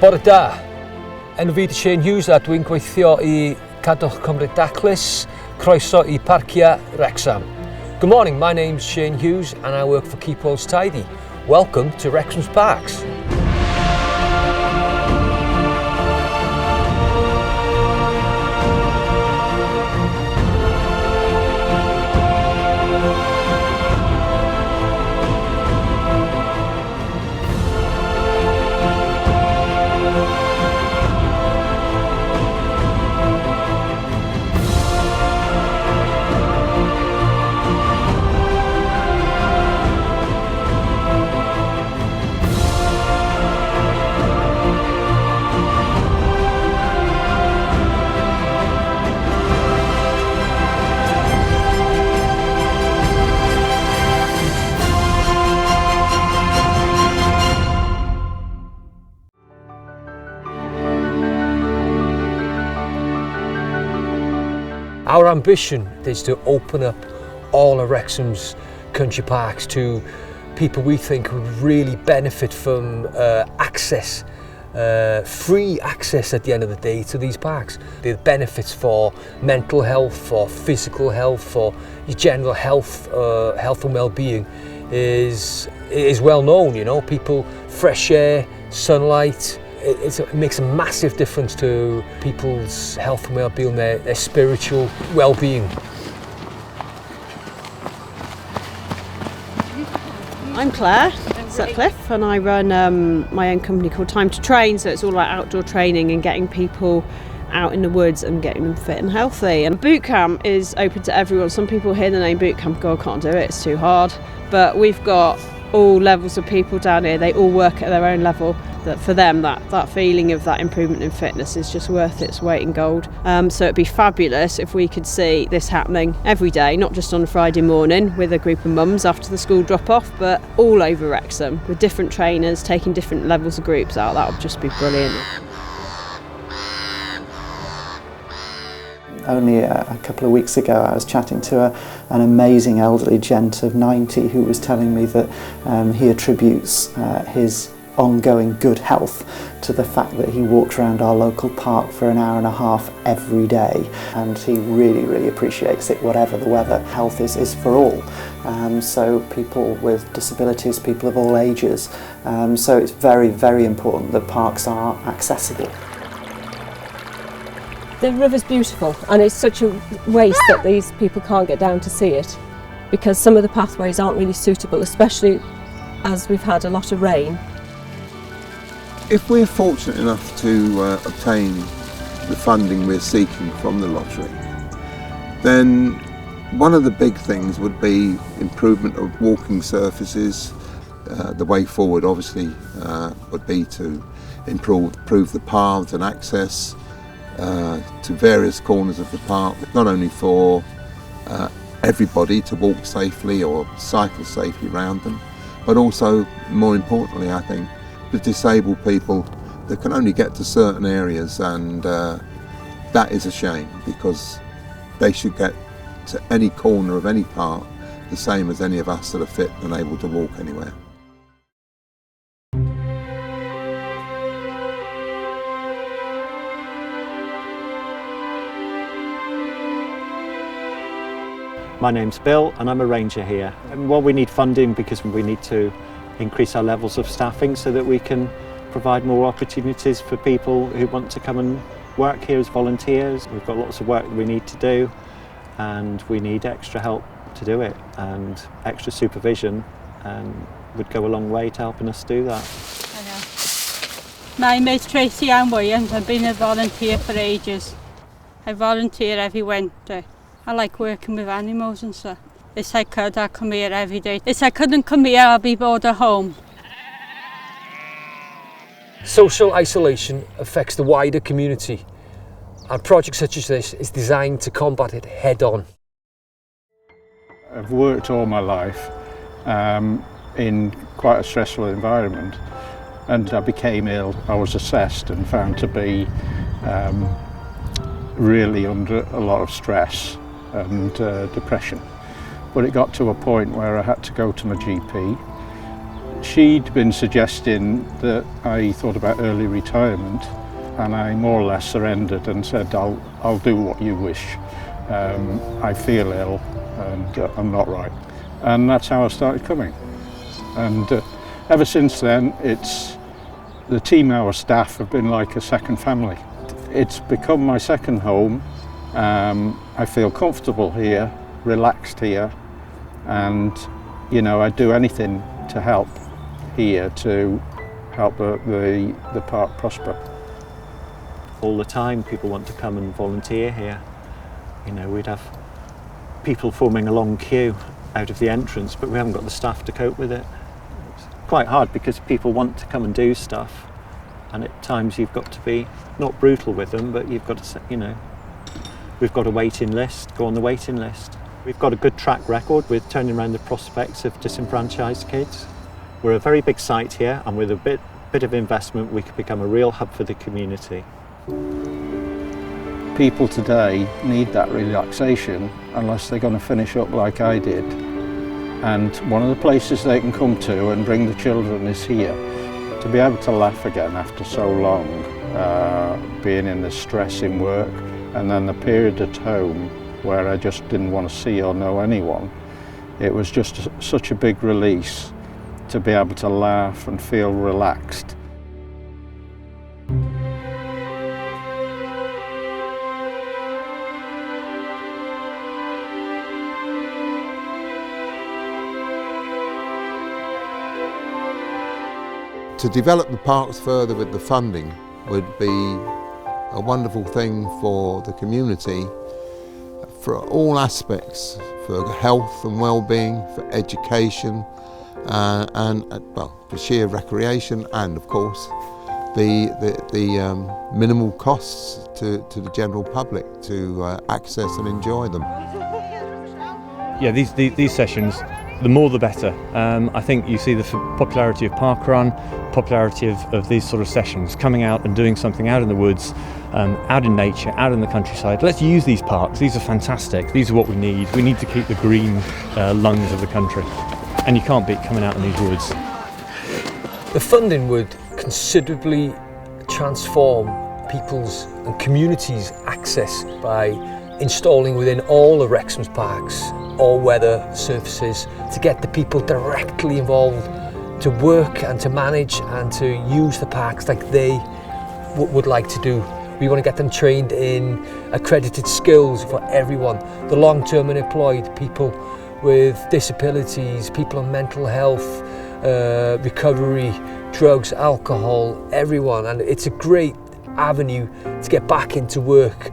Bore da, enw fi Shane Hughes a dwi'n gweithio I Cadwch Cymru Daclus, croeso I Parcia Wrexham. Good morning, my name's Shane Hughes and I work for Keep Roads Tidy. Welcome to Wrexham's Parks. Our ambition is to open up all of Wrexham's country parks to people we think would really benefit from access, free access at the end of the day to these parks. The benefits for mental health, for physical health, for general health, health and well-being is well known. You know, people, fresh air, sunlight. It makes a massive difference to people's health and well-being, their spiritual well-being. I'm Claire Sutcliffe and I run my own company called Time to Train, so it's all about outdoor training and getting people out in the woods and getting them fit and healthy. And boot camp is open to everyone. Some people hear the name boot camp, go, I can't do it, it's too hard. But we've got all levels of people down here, they all work at their own level. That for them, that feeling of that improvement in fitness is just worth its weight in gold. So it'd be fabulous if we could see this happening every day, not just on a Friday morning with a group of mums after the school drop off, but all over Wrexham with different trainers taking different levels of groups out. That would just be brilliant. Only a couple of weeks ago I was chatting to an amazing elderly gent of 90 who was telling me that he attributes his ongoing good health to the fact that he walks around our local park for an hour and a half every day, and he really appreciates it whatever the weather. Health is for all, so people with disabilities, people of all ages, so it's very important that parks are accessible. The river's beautiful and it's such a waste that these people can't get down to see it because some of the pathways aren't really suitable, especially as we've had a lot of rain. If we're fortunate enough to obtain the funding we're seeking from the lottery, then one of the big things would be improvement of walking surfaces. The way forward obviously would be to improve the paths and access to various corners of the park, not only for everybody to walk safely or cycle safely around them, but also, more importantly, I think, the disabled people that can only get to certain areas, and that is a shame because they should get to any corner of any park the same as any of us that are fit and able to walk anywhere. My name's Bill and I'm a ranger here. Well, we need funding because we need to increase our levels of staffing so that we can provide more opportunities for people who want to come and work here as volunteers. We've got lots of work we need to do and we need extra help to do it, and extra supervision would go a long way to helping us do that. My name's Tracy Ann Williams. I've been a volunteer for ages. I volunteer every winter. I like working with animals and stuff. If I could, I'd come here every day. If I couldn't come here, I'll be bored at home. Social isolation affects the wider community. And projects such as this is designed to combat it head on. I've worked all my life in quite a stressful environment, and I became ill. I was assessed and found to be really under a lot of stress and depression. But it got to a point where I had to go to my GP. She'd been suggesting that I thought about early retirement, and I more or less surrendered and said, I'll do what you wish. I feel ill and I'm not right. And that's how I started coming. And ever since then, the team, our staff, have been like a second family. It's become my second home. I feel comfortable here, relaxed here, and I'd do anything to help here to help the park prosper. All the time people want to come and volunteer here. We'd have people forming a long queue out of the entrance, but we haven't got the staff to cope with it. It's quite hard because people want to come and do stuff, and at times you've got to be not brutal with them, but you've got to, we've got a waiting list, go on the waiting list. We've got a good track record with turning around the prospects of disenfranchised kids. We're a very big site here, and with a bit of investment we could become a real hub for the community. People today need that relaxation unless they're going to finish up like I did. And one of the places they can come to and bring the children is here. To be able to laugh again after so long, being in the stress in work, and then the period at home where I just didn't want to see or know anyone, it was just such a big release to be able to laugh and feel relaxed. To develop the parks further with the funding would be a wonderful thing for the community, for all aspects, for health and well-being, for education, and for sheer recreation, and of course the minimal costs to the general public to access and enjoy them. Yeah, these sessions, the more the better. I think you see the popularity of parkrun, popularity of these sort of sessions, coming out and doing something out in the woods, out in nature, out in the countryside. Let's use these parks. These are fantastic. These are what we need. We need to keep the green lungs of the country. And you can't beat coming out in these woods. The funding would considerably transform people's and communities' access by installing within all of Wrexham's parks all-weather surfaces to get the people directly involved to work and to manage and to use the parks like they would like to do. We want to get them trained in accredited skills for everyone, the long-term unemployed, people with disabilities, people on mental health, recovery, drugs, alcohol, everyone. And it's a great avenue to get back into work.